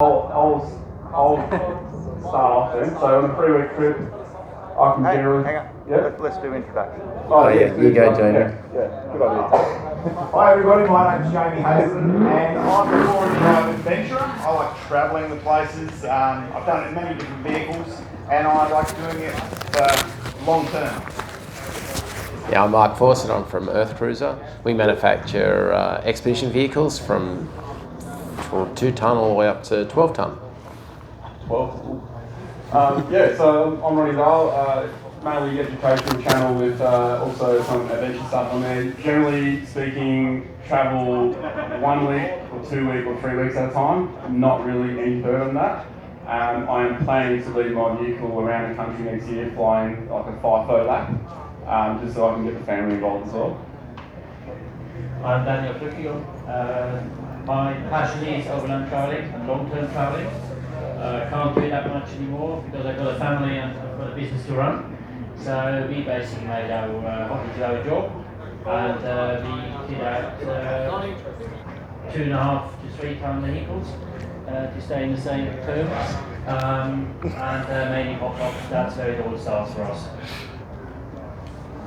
I'll start off then. So on a 3-week trip, I can generally... Hang on. Yeah? Let's do introduction. Oh yeah, you go, Jamie. Yeah, good idea. Hi everybody, my name's Jamie Hazelden and I'm a touring drive adventurer. I like travelling the places. I've done it in many different vehicles and I like doing it for long term. Yeah, I'm Mark Fawcett. I'm from Earthcruiser. We manufacture expedition vehicles from 2 tonne all the way up to 12 tonne. 12. Yeah, so I'm Ronny Dahl, mainly educational channel with also some adventure stuff on there. Generally speaking, travel 1 week or 2 week or 3 weeks at a time, not really any further than that. I am planning to leave my vehicle around the country next year, flying like a 5-foot lap, just so I can get the family involved as well. I'm Daniel Fluckiger. My passion is overland travelling and long-term travelling. Can't do it that much anymore because I've got a family and I've got a business to run. So we basically made our hobby to our job, and we did out 2.5 to 3 tonne vehicles to stay in the same terms, and mainly pop-ups. That's where it all starts for us.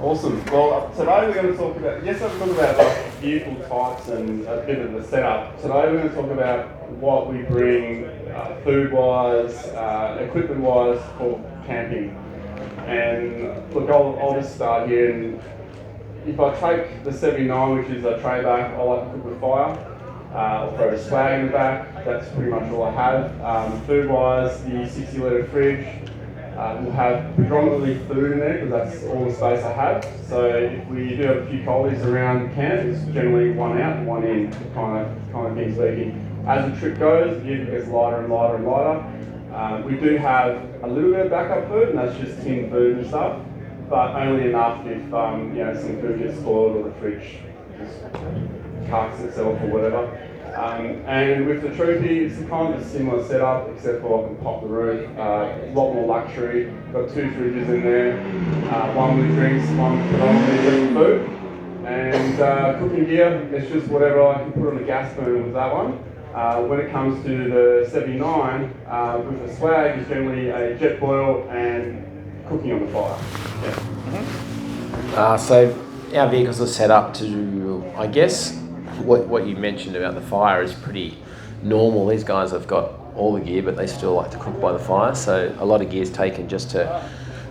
Awesome. Well, today we're going to talk about, we're talking about like vehicle types and a bit of the setup. Today we're going to talk about what we bring food-wise, equipment-wise for camping. And look, I'll just start here. And if I take the 79, which is a tray back, I like to cook with fire. I'll throw a swag in the back. That's pretty much all I have. Food-wise, the 60-litre fridge. We'll have predominantly food in there because that's all the space I have. So if we do have a few collies around camp, it's generally one out and one in kind of thing speaking. As the trip goes, the vehicle gets lighter and lighter and lighter. We do have a little bit of backup food, and that's just tinned food and stuff, but only enough if some food gets spoiled or the fridge just carks itself or whatever. And with the Troopy, it's kind of a similar setup, except for I can pop the roof. A lot more luxury. Got 2 fridges in there, one with drinks, one with predominantly food. And cooking gear, it's just whatever I can put on the gas burner with that one. When it comes to the 79, with the swag, it's generally a jet boil and cooking on the fire. Yeah. So our vehicles are set up to, I guess, what you mentioned about the fire is pretty normal. These guys have got all the gear, but they still like to cook by the fire. So a lot of gear is taken just to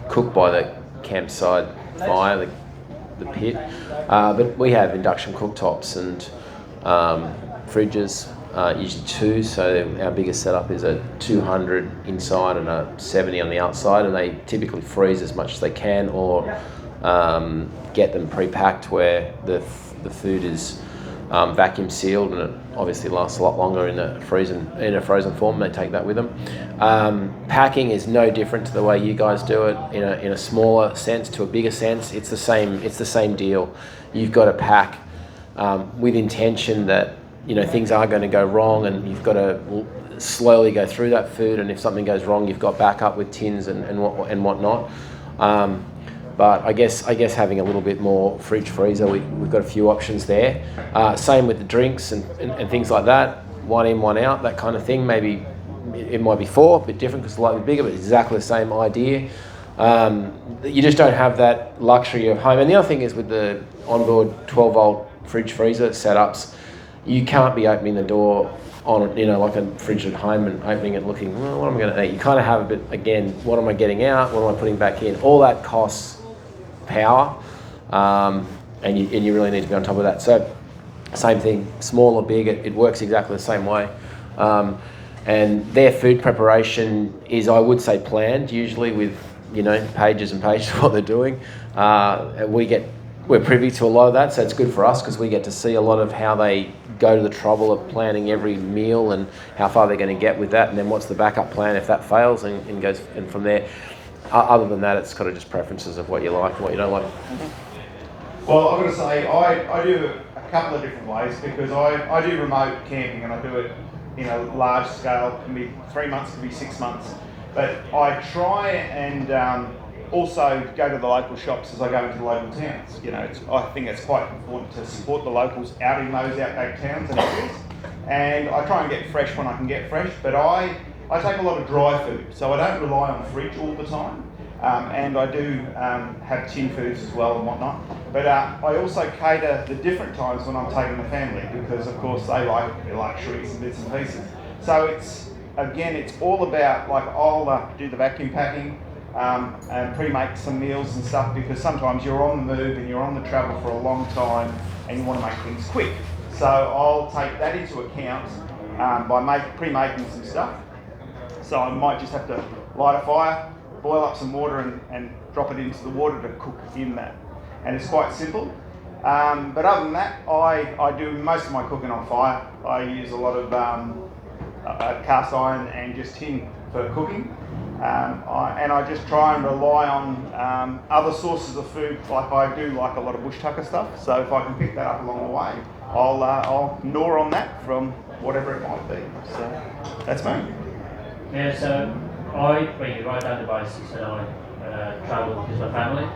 cook by the campsite fire, the pit. But we have induction cooktops and fridges, usually 2. So our biggest setup is a 200 inside and a 70 on the outside, and they typically freeze as much as they can, or get them pre-packed where the food is vacuum sealed, and it obviously lasts a lot longer in a frozen form. They take that with them. Packing is no different to the way you guys do it in a smaller sense to a bigger sense. It's the same deal. You've got to pack with intention that things are going to go wrong, and you've got to slowly go through that food. And if something goes wrong, you've got backup with tins and whatnot. But I guess having a little bit more fridge freezer, we've got a few options there. Same with the drinks and things like that. 1 in, 1 out, that kind of thing. Maybe it might be 4, a bit different because it's slightly bigger, but exactly the same idea. You just don't have that luxury of home. And the other thing is with the onboard 12-volt fridge freezer setups, you can't be opening the door on like a fridge at home and opening it looking, well, what am I going to eat? You kind of have a bit, again, what am I getting out? What am I putting back in? All that costs power, and you really need to be on top of that. So same thing, small or big, it works exactly the same way. And their food preparation is, I would say, planned, usually with pages and pages of what they're doing. And we're privy to a lot of that, so it's good for us because we get to see a lot of how they go to the trouble of planning every meal and how far they're going to get with that, and then what's the backup plan if that fails, and goes, and from there. Other than that, it's kind of just preferences of what you like and what you don't like. Well, I've got to say, I do a couple of different ways because I do remote camping and I do it in a large scale. It can be 3 months, it can be 6 months. But I try and also go to the local shops as I go into the local towns. I think it's quite important to support the locals out in those outback towns and areas. and I try and get fresh when I can get fresh, but I take a lot of dry food, so I don't rely on the fridge all the time. And I do have tin foods as well and whatnot. But I also cater the different times when I'm taking the family, because of course they like their luxuries and bits and pieces. So it's all about, like, I'll do the vacuum packing and pre-make some meals and stuff, because sometimes you're on the move and you're on the travel for a long time and you want to make things quick. So I'll take that into account by pre-making some stuff. So I might just have to light a fire, boil up some water and drop it into the water to cook in that. And it's quite simple. But other than that, I do most of my cooking on fire. I use a lot of cast iron and just tin for cooking. And I just try and rely on other sources of food. Like, I do like a lot of bush tucker stuff. So if I can pick that up along the way, I'll gnaw on that from whatever it might be. So that's me. Yeah, so I bring it right down to basics, and I travel with my family.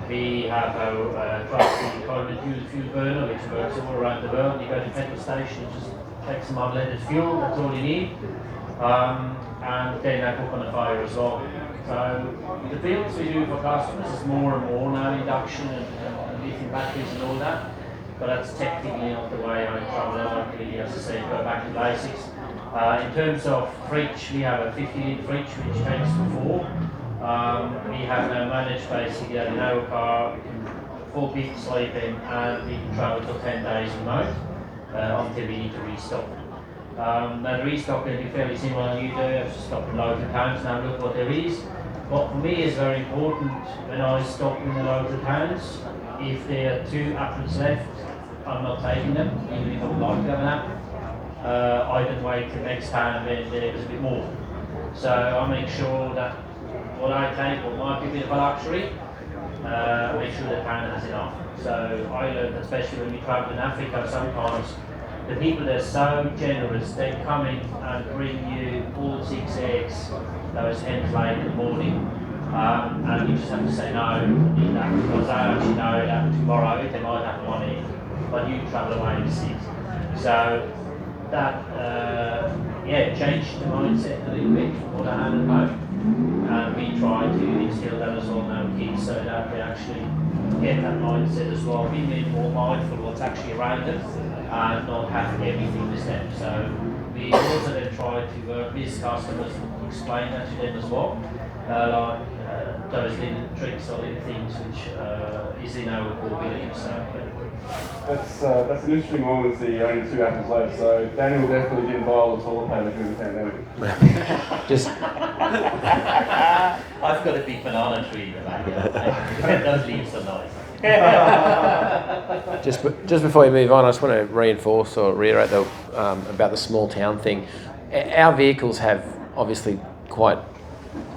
We have our trusty carbon fuel burner, which works all around the world. You go to petrol station, just take some unleaded fuel, that's all you need. And then I cook on the fire as well. So the builds we do for customers is more and more now induction and lithium batteries and all that. But that's technically not the way I travel. I really, as I say, go back to basics. In terms of fridge, we have a 50-litre fridge which takes for 4. We have now managed basically in our car, we can 4 people sleep in, and we can travel for 10 days remote until we need to restock. Now the restock will be fairly similar to you do. I just stop in local towns and have a look what there is. What for me is very important when I stop in the local towns, if there are 2 apples left, I'm not taking them, even if I would like to have an apple. I then wait till next time when there is a bit more. So I make sure that what I take, what might be a bit of a luxury, make sure the town has enough. So I learned, especially when we travel in Africa, sometimes the people that are so generous, they come in and bring you all 6 eggs, those hens laid in the morning, and you just have to say no, need that, because I actually know that tomorrow they might have 1 egg, but you travel away with 6. So that changed the mindset a little bit from what I had at home, and we try to instill that as well in our kids, so that they actually get that mindset as well, being a bit more mindful of what's actually around them and not have everything with them. So we also then try to work with customers and explain that to them as well, like those little tricks or little things which is in our core beliefs. That's an interesting one with the only 2 apples left. So Daniel definitely didn't buy all the toilet paper during the pandemic. Just I've got a big banana tree in the back. Those leaves are nice. just before we move on, I just want to reinforce or reiterate about the small town thing. Our vehicles have obviously quite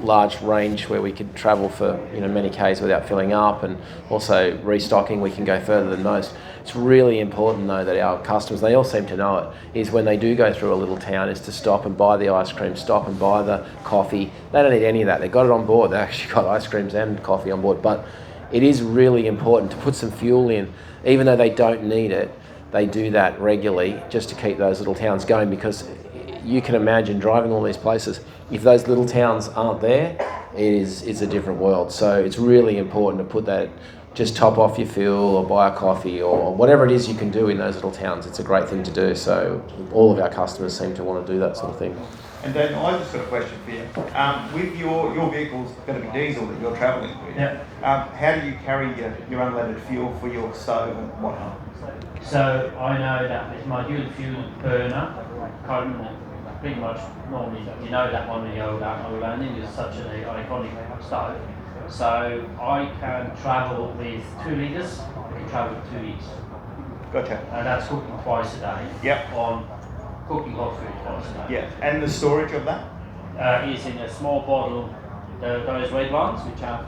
large range where we could travel for many k's without filling up, and also restocking we can go further than most. It's really important though that our customers, they all seem to know it, is when they do go through a little town is to stop and buy the ice cream, stop and buy the coffee. They don't need any of that. They've got it on board. They actually got ice creams and coffee on board, but it is really important to put some fuel in. Even though they don't need it, they do that regularly just to keep those little towns going, because you can imagine driving all these places. If those little towns aren't there, it's a different world. So it's really important to put that, just top off your fuel or buy a coffee or whatever it is you can do in those little towns. It's a great thing to do. So all of our customers seem to want to do that sort of thing. And Daniel, I've just got a question for you. With your vehicle's going to be diesel that you're travelling with, how do you carry your unleaded fuel for your stove and whatnot? So I know that with my dual fuel burner, pretty much normally, that one in the Overlanding is such an iconic stove. So I can travel with 2 litres, I can travel 2 weeks. Gotcha. And that's cooking twice a day. Yep. On cooking hot food twice a day. Yeah. And the storage of that? Is in a small bottle, those red ones, which I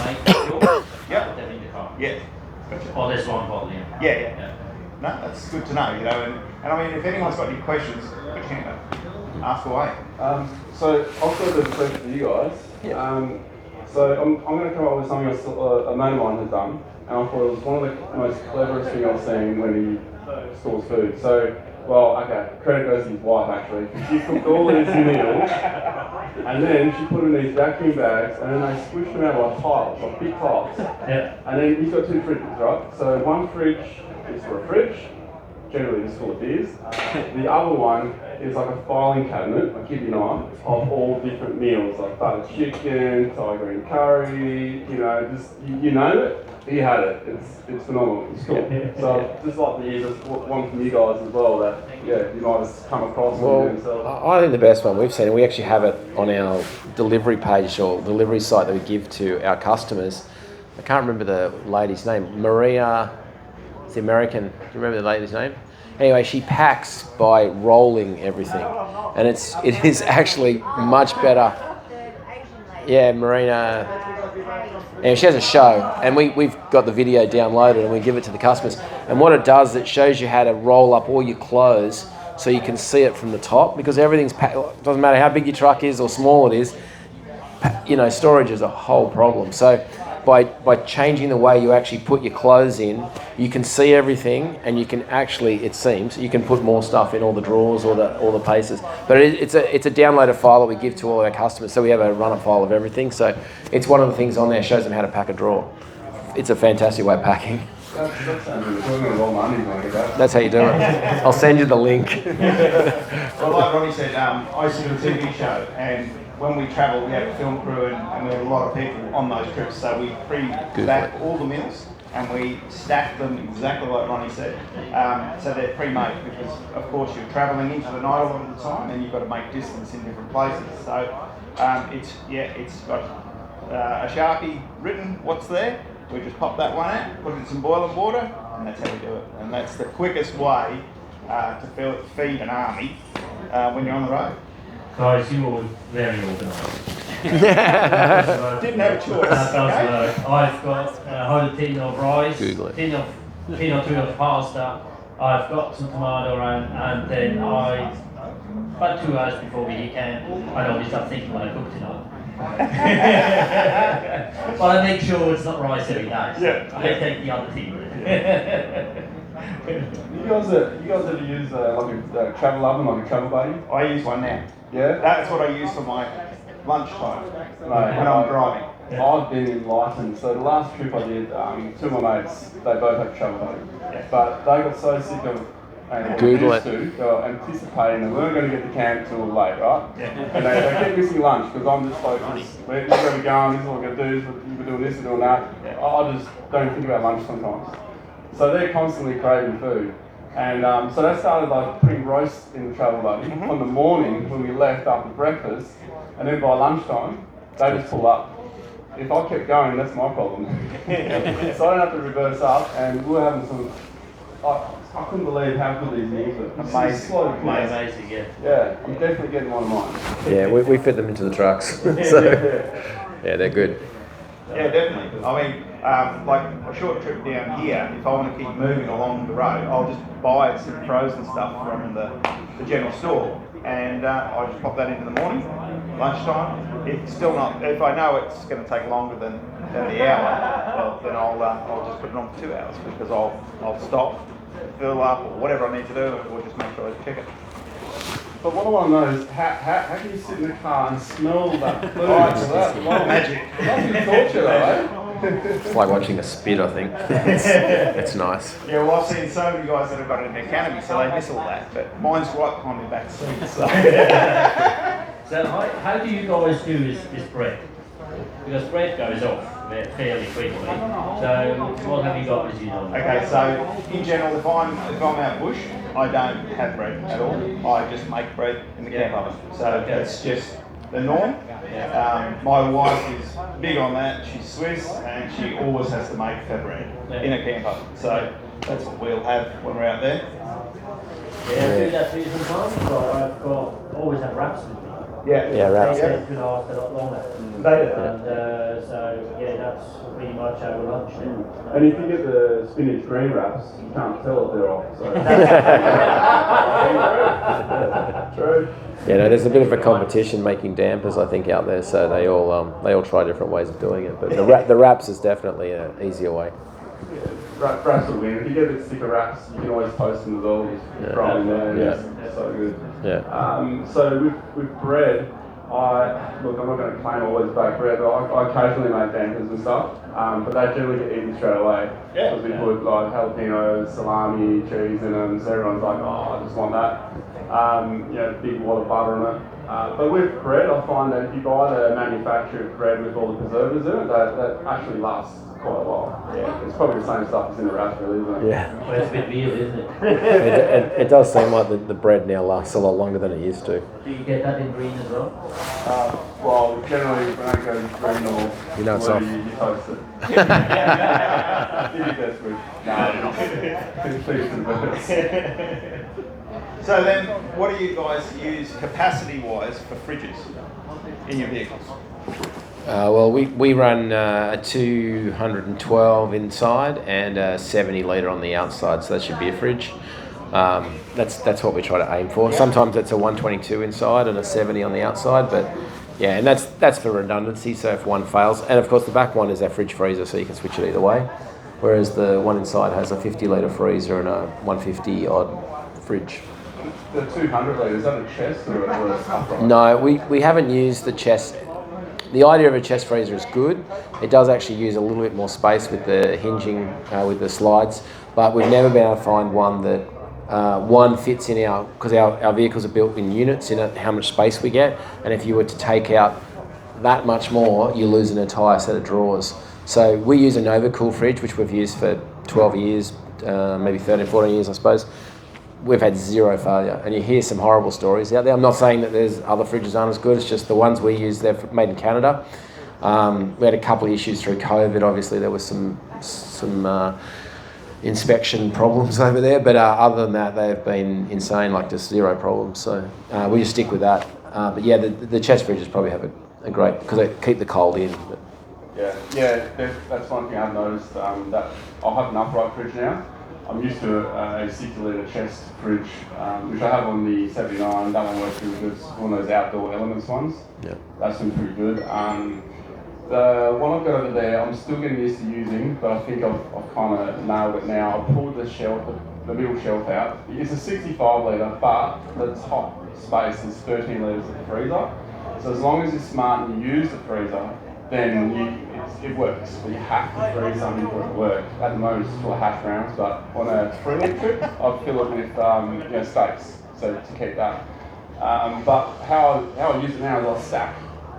make fuel. Yep. Put them in the car. Yeah. Gotcha. Oh, there's one bottle, yeah. Yeah. No, that's good to know, and I mean, if anyone's got any questions, ask away. So I've got a question for you guys. Yeah. So I'm going to come up with something a mate of mine has done, and I thought it was one of the most cleverest things I've seen when he stores food. So Well, okay, credit goes to his wife actually. She cooked all these meals, and then she put them in these vacuum bags, and then they squished them out like tiles, like big tiles. Yeah. And then he's got 2 fridges, right? So one fridge is for a fridge, generally just full of beers. The other one is like a filing cabinet, I kid you not, of all different meals, like butter chicken, Thai green curry, you know, just, you name it, he had it. It's phenomenal, it's cool. So just like the just one from you guys as well that, yeah, you might have come across. Well, I think the best one we've seen, and we actually have it on our delivery page or delivery site that we give to our customers. I can't remember the lady's name. Maria, it's the American. Do you remember the lady's name? Anyway, she packs by rolling everything, and it is actually much better. Yeah, Marina. And she has a show, and we've got the video downloaded, and we give it to the customers. And what it does, it shows you how to roll up all your clothes so you can see it from the top, because everything's packed. Doesn't matter how big your truck is or small it is. You know, storage is a whole problem. So by changing the way you actually put your clothes in, you can see everything, and you can actually, it seems, you can put more stuff in all the drawers or the places. But it's a downloaded file that we give to all our customers, so we have a run-up file of everything. So it's one of the things on there, shows them how to pack a drawer. It's a fantastic way of packing. That's how you do it. I'll send you the link. Well, like Ronny said, I used to do a TV show, and when we travel, we have a film crew, and we have a lot of people on those trips, so we pre-stack all the meals, and we stack them exactly like Ronny said. So they're pre-made, because of course you're travelling into the night a lot of the time, and you've got to make distance in different places. So it's got a Sharpie written what's there. We just pop that one out, put it in some boiling water, and that's how we do it. And that's the quickest way to feed an army when you're on the road. Guys, you were very organised. Didn't have a choice. I've got a whole tin of rice, tin or two of pasta. I've got some tomato and then about 2 hours before we eat camp, I always start thinking when I cook tonight. But I make sure it's not rice every day. So Yeah. I take the other thing. You guys ever use like a travel oven, like a travel buddy? I use one now. Yeah? That's what I use for my lunchtime No, when I'm driving. I've been enlightened. So the last trip I did, 2 of my mates, they both have travel buddy. But they got so sick of Google it. they were anticipating that we weren't going to get to camp till late, right? And they kept missing lunch because I'm just focused. Where are we going? This is what we're going to do. We're doing this, we're doing that. I just don't think about lunch sometimes. So they're constantly craving food. And so they started like putting roast in the travel buddy on the morning when we left after breakfast, and then by lunchtime they just pull up. If I kept going, that's my problem. So I don't have to reverse up, and we were having some. I couldn't believe how good these meals are. Amazing, yeah. Yeah, I'm definitely getting one of mine. Yeah, we fit them into the trucks. So yeah, they're good. Yeah, definitely. I mean, like a short trip down here, if I want to keep moving along the road, I'll just buy some frozen stuff from the general store, and I just pop that into the morning, lunchtime. It's still not. If I know it's going to take longer than the hour, well, then I'll just put it on for 2 hours, because I'll stop, fill up, or whatever I need to do, and we'll just make sure I check it. But what I want to know is how can you sit in the car and smell that food? Magic. That's a torture though, eh? It's like watching a spit, I think. It's nice. Yeah, well, I've seen so many guys that have got it in their canopy, so they miss all that. But mine's right behind the back seat. So, So how do you guys do this bread? Because bread goes off fairly quickly. So what have you got as you know? okay, so in general, if I'm out bush, I don't have bread at all. I just make bread in the camp oven. So it's just the norm. My wife is big on that. She's Swiss, and she always has to make her bread in a camp oven. So that's what we'll have when we're out there. Yeah, I do that too sometimes. So I've always have wraps with me. Yeah, wraps. They could last a lot longer. And so yeah, that's pretty much our lunch now. And if you get the spinach green wraps, you can't tell if they're off. So. True. Yeah, no, there's a bit of a competition making dampers, I think, out there. So they all try different ways of doing it. But the wraps is definitely an easier way. Wraps will win. If you get a bit thicker wraps, you can always toast them as well. Just throw them in there. It's so good. Yeah. So with bread, I'm not going to claim always bake bread, but I occasionally make dampers and stuff. But they generally get eaten straight away. Because we put like jalapenos, salami, cheese in them. So everyone's like, oh, I just want that. Big wad of butter on it. But with bread, I find that if you buy the manufactured bread with all the preservatives in it, that actually lasts quite a while. Yeah, it's probably the same stuff as in the wrap, really, isn't it? Yeah. Well, it's a bit weird, isn't it? It does seem like the bread now lasts a lot longer than it used to. Do you get that in green as well? Well, generally, when I go green or you know it's off. You toast it. If you're desperate. No, please convert. So then, what do you guys use capacity-wise for fridges in your vehicles? Well, we run a 212 inside and a 70 litre on the outside, so that should be a fridge. That's what we try to aim for. Sometimes it's a 122 inside and a 70 on the outside, but yeah, and that's for redundancy. So if one fails, and of course the back one is our fridge freezer, so you can switch it either way. Whereas the one inside has a 50 litre freezer and a 150 odd fridge. The 200 litre, is that a chest or a upright? No, we haven't used the chest. The idea of a chest freezer is good. It does actually use a little bit more space with the hinging, with the slides, but we've never been able to find one that one fits in because our vehicles are built in units in how much space we get, and if you were to take out that much more, you lose an entire set of drawers. So we use a Novacool fridge, which we've used for 12 years, maybe 13, 14 years, I suppose. We've had zero failure, and you hear some horrible stories out there. I'm not saying that there's other fridges aren't as good, it's just the ones we use, they're made in Canada. We had a couple of issues through COVID, obviously there was some inspection problems over there, but other than that, they've been insane, like just zero problems, so we just stick with that. But yeah, the chest fridges probably have a great, because they keep the cold in. But. Yeah, that's one thing I've noticed, that I'll have an upright fridge now. I'm used to a 60 litre chest fridge, which I have on the 79. That one works really good. It's one of those outdoor elements ones. Yeah. That's been pretty good. The one I've got over there, I'm still getting used to using, but I think I've kind of nailed it now. I pulled the shelf, the middle shelf out. It's a 65 litre, but the top space is 13 litres of the freezer. So as long as you're smart and you use the freezer, then it works. But you have to freeze something for it to work. At the moment it's full of hash browns, but on a 3 week trip, I'd fill it with steaks, so to keep that. But how I use it now is I'll stack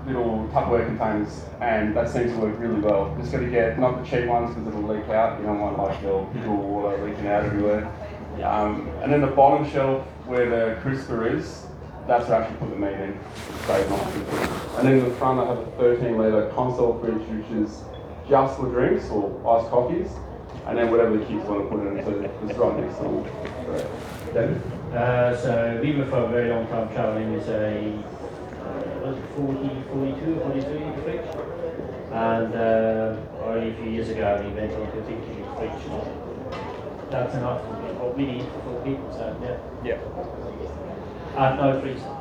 little Tupperware containers, and that seems to work really well. Just got to get, not the cheap ones because it'll leak out. You don't want like your pickle water leaking out everywhere. And then the bottom shelf where the crisper is, that's where I actually put the meat in. And then in the front I have a 13 litre console fridge, which is just for drinks or iced coffees, and then whatever the kids want to put in it, so it's right next to them. So we were for a very long time travelling with a 42, 43 litre fridge, and only a few years ago we went on to a 50 litre fridge. That's enough for what we need for 4 people, so yeah. And no freezer.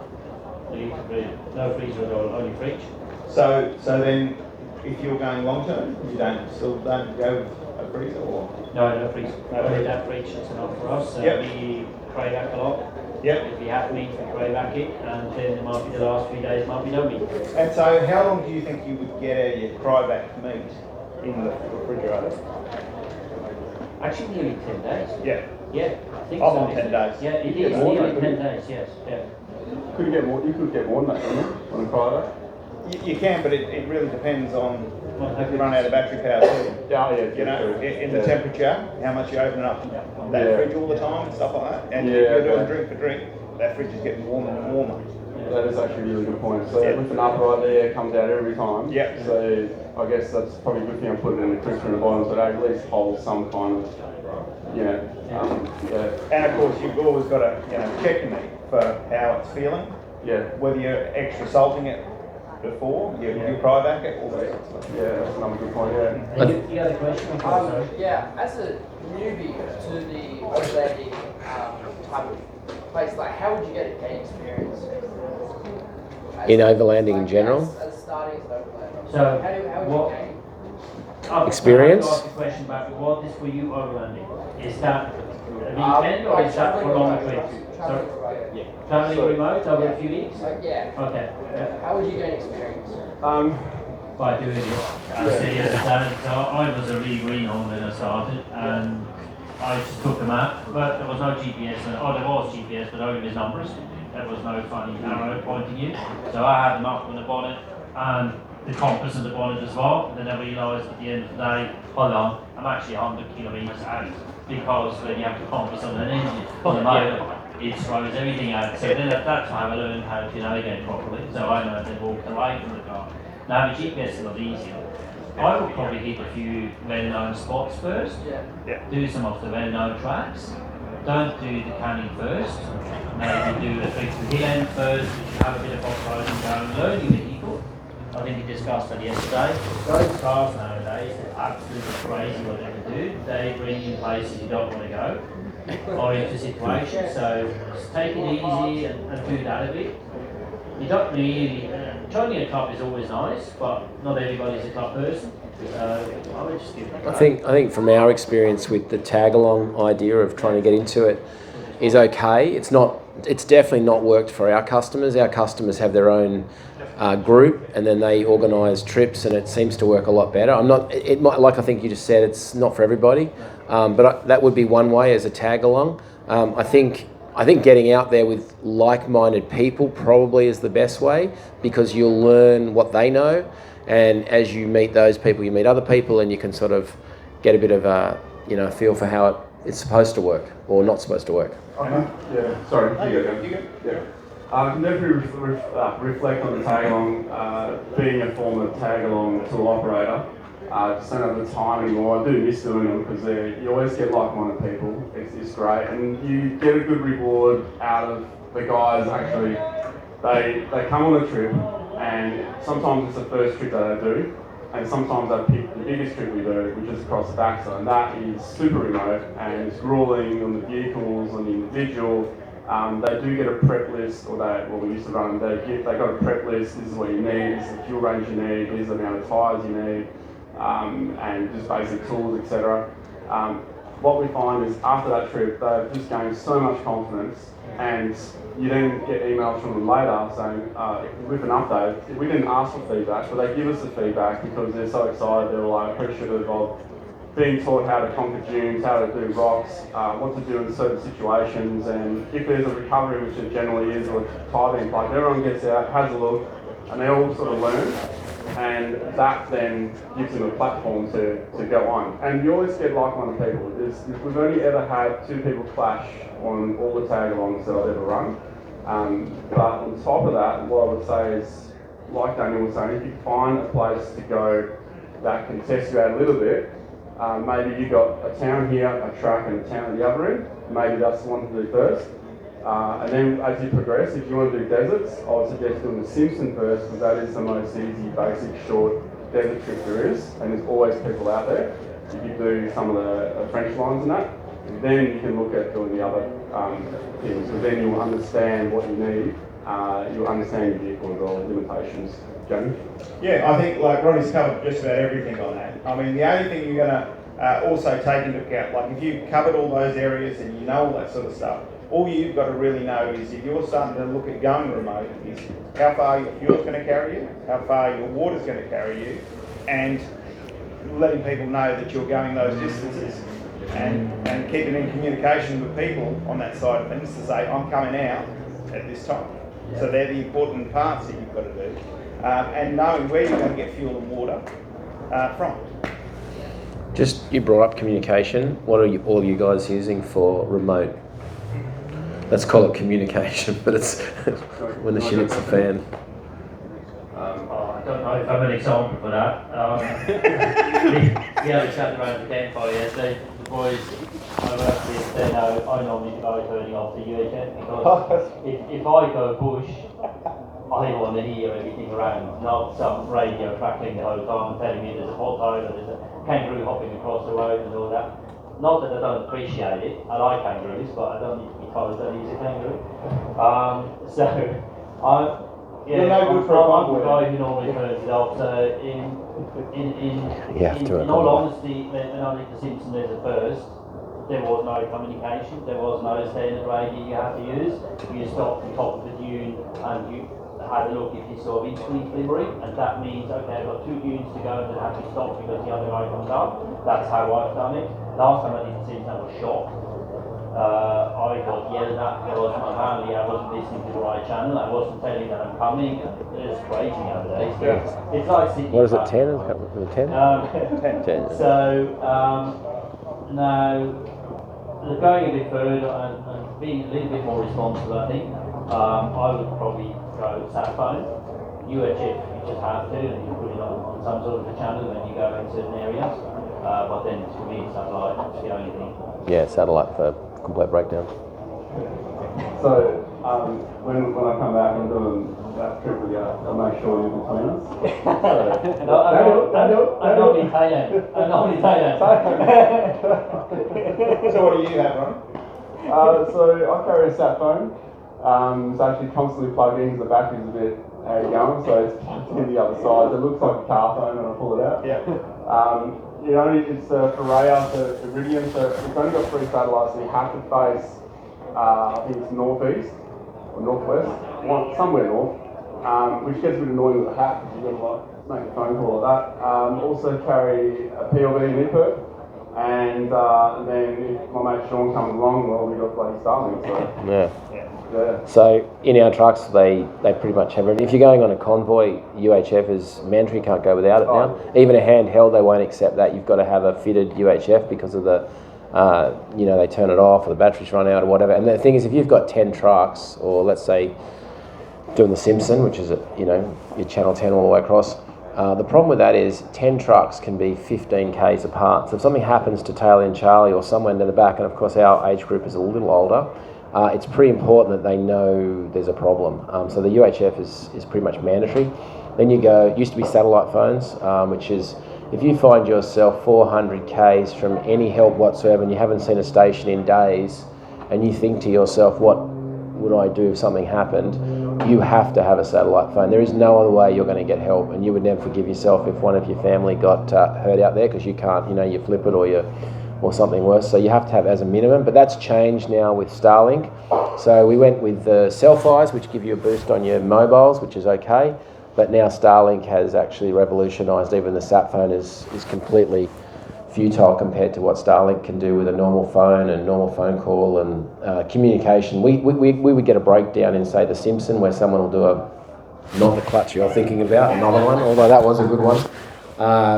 No freezer at all, only fridge. So then, if you're going long term, you don't go with a freezer or? No freezer. Only that fridge is enough for us. We crave back a lot. If we have meat, we crave back it, and then it might be the last few days, might be no meat. And so, how long do you think you would get out of your cry back meat in the refrigerator? Actually, nearly 10 days. Yeah, I think I'm on 10 days. Yeah, it is nearly 10 days, yes. Yeah. You could get more than that, couldn't you, on a cryo? You can, but it really depends on if you run out of battery power too. In the temperature, how much you open up that fridge all the time and stuff like that. And if you're doing drink for drink, that fridge is getting warmer and warmer. That is actually a really good point. So with an upright there, it comes out every time. So I guess that's probably a good thing I'm putting in the crisper in the bottom, so it at least holds some kind of, And of course, you've always got to check your meat for how it's feeling. Whether you're extra salting it before you cry back it, all that sort of stuff. That's another good point. You had a question? As a newbie to the overlanding type of place, like how would you get a game experience? In overlanding in general? As starting as an overlander. So how would you game? experience. I have to ask a question about what is for you overlanding? Is that a weekend or is that for long trips? Traveling remote over a few weeks? Yeah. Okay. How would you gain experience? By doing it. So I was a really greenhorn when I started, and I just took a map, but there was no GPS. There was GPS, but only with numbers. There was no funny arrow pointing you. So I had them up on the bonnet and the compass on the bonnet as well. And then I realised at the end of the day, hold on, I'm actually 100 kilometres out, because when you have the compass on an engine, on the motor, it throws everything out. So then at that time I learned how to navigate properly. So I know to walk away from the car. Now the GPS is a lot easier. I would probably hit a few well-known spots first. Do some of the well-known tracks. Don't do the canning first. Maybe do a trip to hill end first, have a bit of off-roading going, learn your vehicle. I think we discussed that yesterday. Those cars nowadays are absolutely crazy what they can do. They bring you places you don't want to go, or into situations. So just take it easy and do that a bit. You don't really, joining a club is always nice, but not everybody's a club person. I would just give it. I think from our experience with the tag along idea of trying to get into it is okay. It's definitely not worked for our customers. Our customers have their own group, and then they organise trips, and it seems to work a lot better. It might, like I think you just said, it's not for everybody, but that would be one way as a tag along. I think getting out there with like-minded people probably is the best way, because you'll learn what they know, and as you meet those people, you meet other people, and you can sort of get a bit of a feel for how it's supposed to work or not supposed to work. Okay. Yeah. Sorry. You go. Yeah. Never reflect on the tag along. Being a former tag along tool operator, just don't have the time anymore. I do miss doing them, because you always get like-minded people. It's great, and you get a good reward out of the guys. Actually, they come on a trip, and sometimes it's the first trip that they do, and sometimes they pick the biggest trip we do, which is across the backside, and that is super remote, and it's grueling on the vehicles, on the individual. They do get a prep list, or we used to run, they got a prep list. This is what you need, this is the fuel range you need, this is the amount of tyres you need, and just basic tools, etc. What we find is after that trip, they've just gained so much confidence, and you then get emails from them later saying, with an update, we didn't ask for feedback, but they give us the feedback because they're so excited. They're like appreciative of being taught how to conquer dunes, how to do rocks, what to do in certain situations, and if there's a recovery, which it generally is, or tie-in plug, everyone gets out, has a look, and they all sort of learn, and that then gives them a platform to go on. And you always get like-minded people. We've only ever had 2 people clash on all the tag-alongs that I've ever run. But on top of that, what I would say is, like Daniel was saying, if you find a place to go that can test you out a little bit, maybe you've got a town here, a track, and a town at the other end. Maybe that's the one to do first. And then as you progress, if you want to do deserts, I would suggest doing the Simpson first, because that is the most easy, basic, short desert trip there is, and there's always people out there. If you do some of the French lines and that, then you can look at doing the other things, because then you'll understand what you need, you'll understand your vehicle's or limitations. Jamie? Yeah, I think like Ronnie's covered just about everything on that. I mean, the only thing you're going to also take into account, like if you've covered all those areas and you know all that sort of stuff, all you've got to really know is, if you're starting to look at going remote, is how far your fuel's going to carry you, how far your water's going to carry you, and letting people know that you're going those distances, and keeping in communication with people on that side of things to say, I'm coming out at this time. So they're the important parts that you've got to do. And knowing where you're going to get fuel and water from. Just, you brought up communication. What are all you guys using for remote? Let's call it communication, but it's when the shit hits the fan. I don't know if I'm an example for that. We had a chat around the campfire yesterday. The boys I work with, they know I normally go turning off the UHF, because if I go bush, I want to hear everything around, not some radio crackling the whole time telling me there's a pothole or there's a kangaroo hopping across the road and all that. Not that I don't appreciate it, I like kangaroos, but I don't need to be told that he's a kangaroo. So Yeah, You're no good for a I'm the convoy. guy who normally turns it off. So in all honesty, when I did the Simpson as a first, there was no communication. There was no standard radio you had to use. You stopped on top of the dune and you had a look if you saw windscreen flimmering, and that means okay, I've got 2 dunes to go and then have to stop because the other guy comes up. That's how I've done it. Last time I did the Simpson, I was shocked. I got yelled at because apparently I wasn't listening to the right channel. I wasn't telling that I'm coming. It's crazy nowadays. Yeah. It's like sitting. What is it, 10? Is it 10? 10. So now going a bit further and being a little bit more responsible, I think I would probably go sat phone. UHF you just have to, and you put it on some sort of a channel when you go in certain areas. But then for me, satellite is the only thing. Yeah, satellite for complete breakdown. So when I come back and doing that trip with you, I'll make sure you're between us. I'm not Italian. I'm not Italian. So what do you have, Ron? So I carry a sat phone. It's actually constantly plugged in because the battery's a bit how you going, so it's plugged in the other side. It looks like a car phone when I pull it out. Yeah. It's for Raya, for Iridium, so it's only got 3 satellites, so you have to face, I think it's northeast or northwest, somewhere north, which gets a bit annoying with the hat because you've got to make a phone call like that. Also carry a PLV and EPIRB, and then if my mate Sean comes along, well, we've got bloody Starlink, so. Yeah. Yeah. So in our trucks, they pretty much have everything. If you're going on a convoy, UHF is mandatory, can't go without it now. Even a handheld, they won't accept that. You've got to have a fitted UHF because of the, they turn it off or the batteries run out or whatever. And the thing is, if you've got 10 trucks, or let's say doing the Simpson, which is, your channel 10 all the way across, the problem with that is 10 trucks can be 15 k's apart. So if something happens to Taylor and Charlie or someone in the back, and of course our age group is a little older, it's pretty important that they know there's a problem. So the UHF is pretty much mandatory. Then it used to be satellite phones, which is if you find yourself 400 k's from any help whatsoever and you haven't seen a station in days, and you think to yourself, what would I do if something happened? You have to have a satellite phone. There is no other way you're going to get help, and you would never forgive yourself if one of your family got hurt out there because you can't, you flip it or something worse. So you have to have as a minimum, but that's changed now with Starlink. So we went with the selfies, which give you a boost on your mobiles, which is okay. But now Starlink has actually revolutionised. Even the sat phone is completely futile compared to what Starlink can do with a normal phone and normal phone call and communication. We would get a breakdown in, say, the Simpson, where someone will do not the clutch you're thinking about, another one, although that was a good one.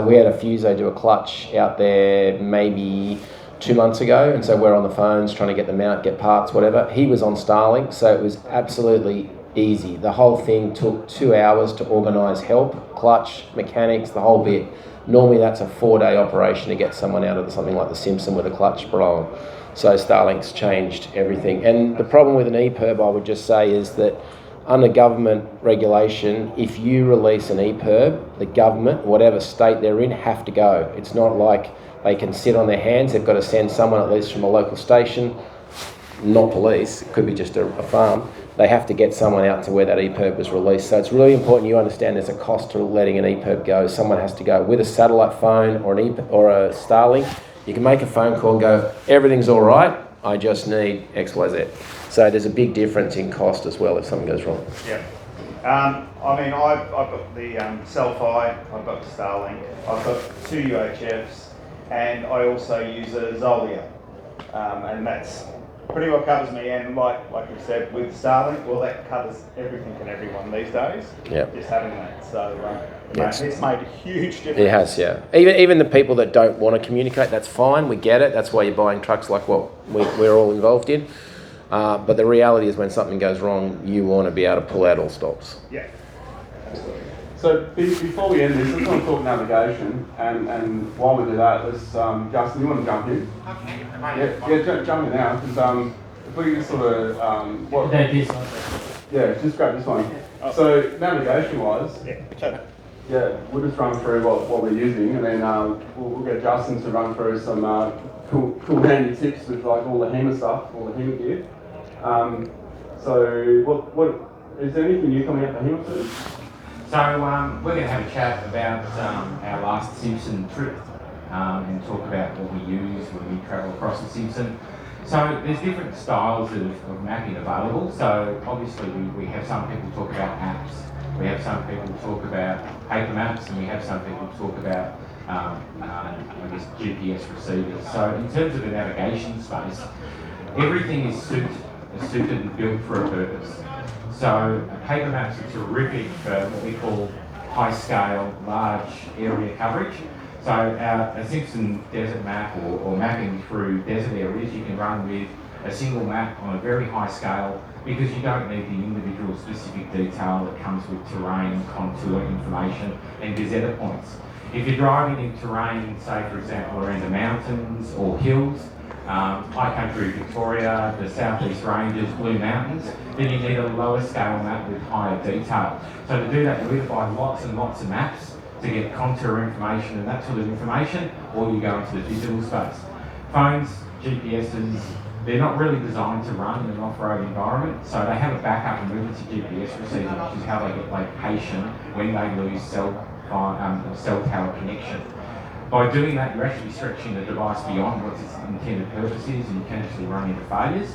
We had a Fuso do a clutch out there maybe 2 months ago, and so we're on the phones trying to get them out, get parts, whatever. He was on Starlink, so it was absolutely easy. The whole thing took 2 hours to organise help, clutch, mechanics, the whole bit. Normally that's a 4-day operation to get someone out of something like the Simpson with a clutch blown. So Starlink's changed everything. And the problem with an EPIRB, I would just say, is that under government regulation, if you release an EPIRB, the government, whatever state they're in, have to go. It's not like they can sit on their hands. They've got to send someone at least from a local station, not police, it could be just a farm. They have to get someone out to where that EPIRB was released. So it's really important you understand there's a cost to letting an EPIRB go. Someone has to go with a satellite phone or a Starlink. You can make a phone call and go, everything's all right, I just need XYZ. So there's a big difference in cost as well if something goes wrong. Yeah. I've got the Selfie, I've got the Starlink, I've got 2 UHFs, and I also use a Zolia, and that's pretty well covers me. And like we said with Starlink, well, that covers everything and everyone these days. Yeah. Just having that, so it's made a huge difference. It has, yeah. Even the people that don't want to communicate, that's fine. We get it. That's why you're buying trucks like what we're all involved in. But the reality is when something goes wrong, you want to be able to pull out all stops. Yeah. So before we end this, let's want to talk navigation, and while we do that, let's Justin, you want to jump in? Okay. Jump in now, because if we just sort of just grab this one. So navigation-wise, we'll just run through what we're using, and then we'll get Justin to run through some cool handy tips with like all the HEMA stuff, all the HEMA gear. So what is there anything new coming up for him too? So we're going to have a chat about our last Simpson trip and talk about what we use when we travel across the Simpson. So there's different styles of mapping available. So obviously we have some people talk about apps, we have some people talk about paper maps, and we have some people talk about I guess GPS receivers. So in terms of the navigation space, everything is suited and built for a purpose. So paper maps are terrific for what we call high scale, large area coverage. So a Simpson desert map or mapping through desert areas, you can run with a single map on a very high scale because you don't need the individual specific detail that comes with terrain, contour information and gazetta points. If you're driving in terrain, say for example around the mountains or hills, high country Victoria, the Southeast Ranges, Blue Mountains, then you need a lower scale map with higher detail. So to do that, you either buy lots and lots of maps to get contour information and that sort of information, or you go into the digital space. Phones, GPSs, they're not really designed to run in an off-road environment, so they have a backup emergency GPS receiver, which is how they get location when they lose cell tower connection. By doing that, you're actually stretching the device beyond what its intended purpose is, and you can actually run into failures.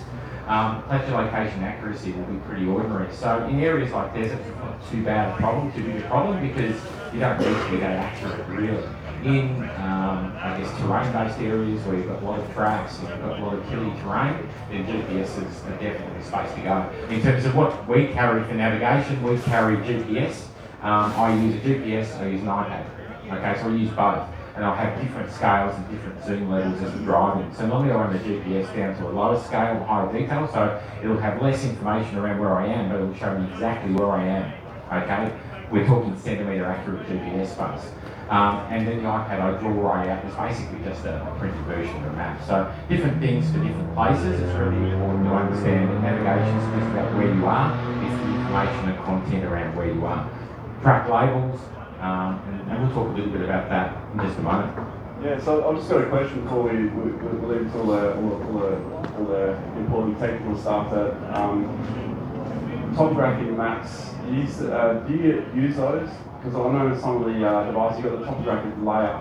Location accuracy will be pretty ordinary. So in areas like desert, it's not too bad a problem, too big a problem, because you don't need to be that accurate, really. In, I guess, terrain-based areas where you've got a lot of tracks, you've got a lot of hilly terrain, then GPS is definitely the space to go. In terms of what we carry for navigation, we carry GPS. I use a GPS, I use an iPad. Okay, so I use both. And I'll have different scales and different zoom levels as I'm driving. So normally I run the GPS down to a lower scale, higher detail, so it'll have less information around where I am, but it'll show me exactly where I am, okay? We're talking centimetre accurate GPS space. And then the iPad I draw right out is basically just a printed version of a map. So different things for different places. It's really important to understand that navigation is just about where you are. It's the information and content around where you are. Track labels, and we'll talk a little bit about that in just a moment. Yeah, so I've just got a question before we leave to all the important technical stuff that topographic maps. Do you use those? Because I know some of the devices, you've got the topographic layer.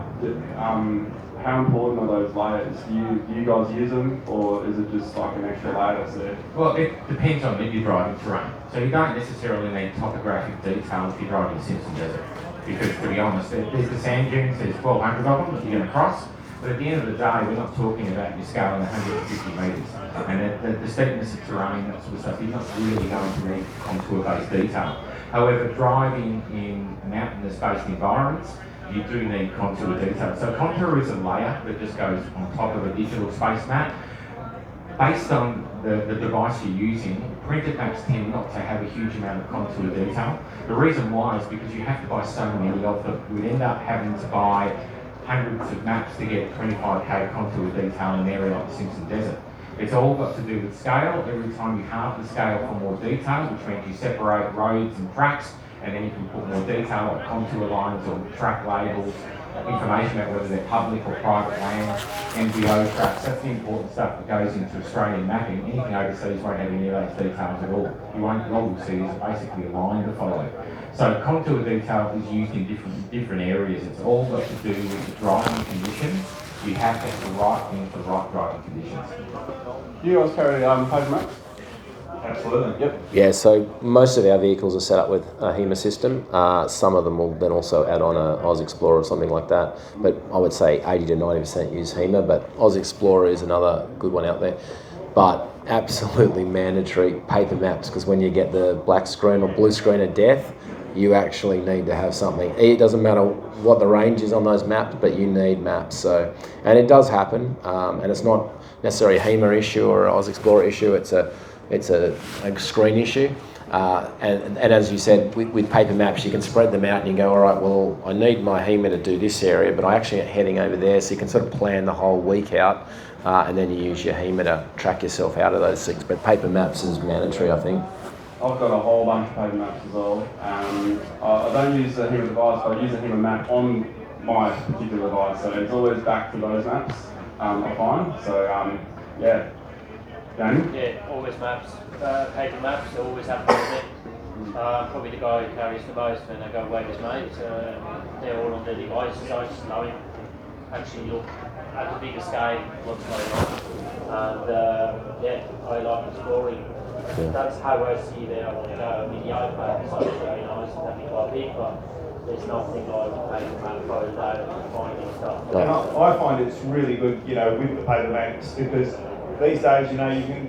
How important are those layers? Do you guys use them, or is it just like an extra layer that's there? Well, it depends on if you're driving terrain. So you don't necessarily need topographic detail if you're driving Simpson Desert. Because to be honest, there's the sand dunes, there's 1,200 of them that you're going to cross. But at the end of the day, we're not talking about you scaling 150 metres. And the steepness of terrain, that sort of stuff, you're not really going to need contour-based detail. However, driving in mountainous-based environments, you do need contour detail. So contour is a layer that just goes on top of a digital space map. Based on the device you're using, printed maps tend not to have a huge amount of contour detail. The reason why is because you have to buy so many of them. We'd end up having to buy hundreds of maps to get 25k contour detail in an area like the Simpson Desert. It's all got to do with scale. Every time you halve the scale for more detail, which means you separate roads and tracks, and then you can put more detail like contour lines or track labels, information about whether they're public or private land, MVO tracks. That's the important stuff that goes into Australian mapping. Anything overseas won't have any of those details at all. All you'll see is basically a line to follow. So contour detail is used in different areas. It's all got to do with the driving conditions. You have to have the right thing for the right driving conditions. Do you guys carry paper maps? Absolutely. Yep. Yeah, so most of our vehicles are set up with a HEMA system. Some of them will then also add on a Oz Explorer or something like that. But I would say 80 to 90% use HEMA, but Oz Explorer is another good one out there. But absolutely mandatory paper maps, because when you get the black screen or blue screen of death, you actually need to have something. It doesn't matter what the range is on those maps, but you need maps. So, and it does happen, and it's not necessarily a HEMA issue or an Oz Explorer issue. It's a screen issue. And as you said, with paper maps, you can spread them out and you go, all right, well, I need my HEMA to do this area, but I actually am heading over there. So you can sort of plan the whole week out, and then you use your HEMA to track yourself out of those things. But paper maps is mandatory, I think. I've got a whole bunch of paper maps as well. I don't use the HEMA device, but I use a HEMA map on my particular device, so it's always back to those maps, I find. So, yeah. Danny? Yeah, always maps. Paper maps, always have to use it. Probably the guy who carries the most when they go away with his mates. They're all on their devices. I just know him. Actually look at the bigger scale what's going on. And yeah, I like exploring. That's how I see the video pad. So it's really nice and having quite big, but there's nothing like paper map photos out and finding stuff. And I find it's really good, you know, with the paper maps, because these days, you know, you can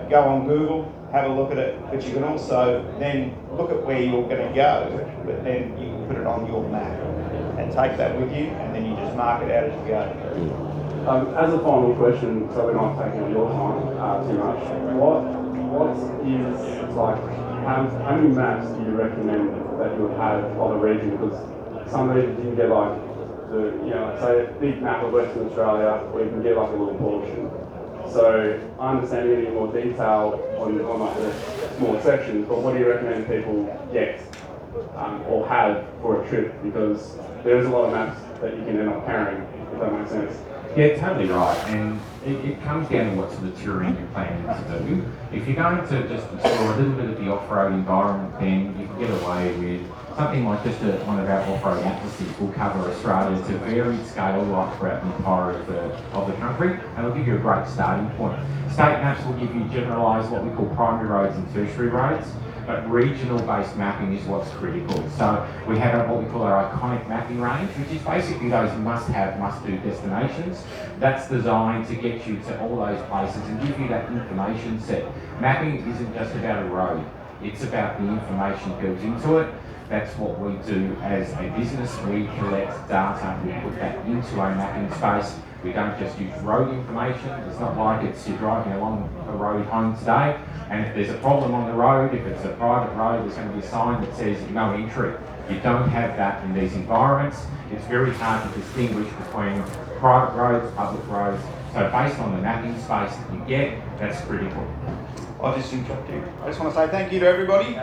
go on Google, have a look at it, but you can also then look at where you're going to go, but then you can put it on your map and take that with you, and then you just mark it out as you go. As a final question, so we're not taking up your time too much, what is, like, how many maps do you recommend that you would have of a region? Because some regions you can get like, say a big map of Western Australia, or you can get like a little portion. So I understand you're getting more detail on like the smaller sections, but what do you recommend people get or have for a trip? Because there's a lot of maps that you can end up carrying, if that makes sense. Yeah, totally right. And it comes down to what sort of touring you're planning to do. If you're going to just explore a little bit of the off-road environment, then you can get away with something like just one of our off-road atlases will cover Australia to varied scale right throughout the entire of the country, and it'll give you a great starting point. State maps will give you generalised what we call primary roads and tertiary roads, but regional-based mapping is what's critical. So we have what we call our iconic mapping range, which is basically those must-have, must-do destinations. That's designed to get you to all those places and give you that information set. Mapping isn't just about a road, it's about the information built into it. That's what we do as a business. We collect data, we put that into a mapping space. We don't just use road information. It's not like you're driving along a road home today, and if there's a problem on the road, if it's a private road, there's going to be a sign that says no entry. You don't have that in these environments. It's very hard to distinguish between private roads, public roads. So based on the mapping space that you get, that's critical. I'll just interrupt you. I just want to say thank you to everybody.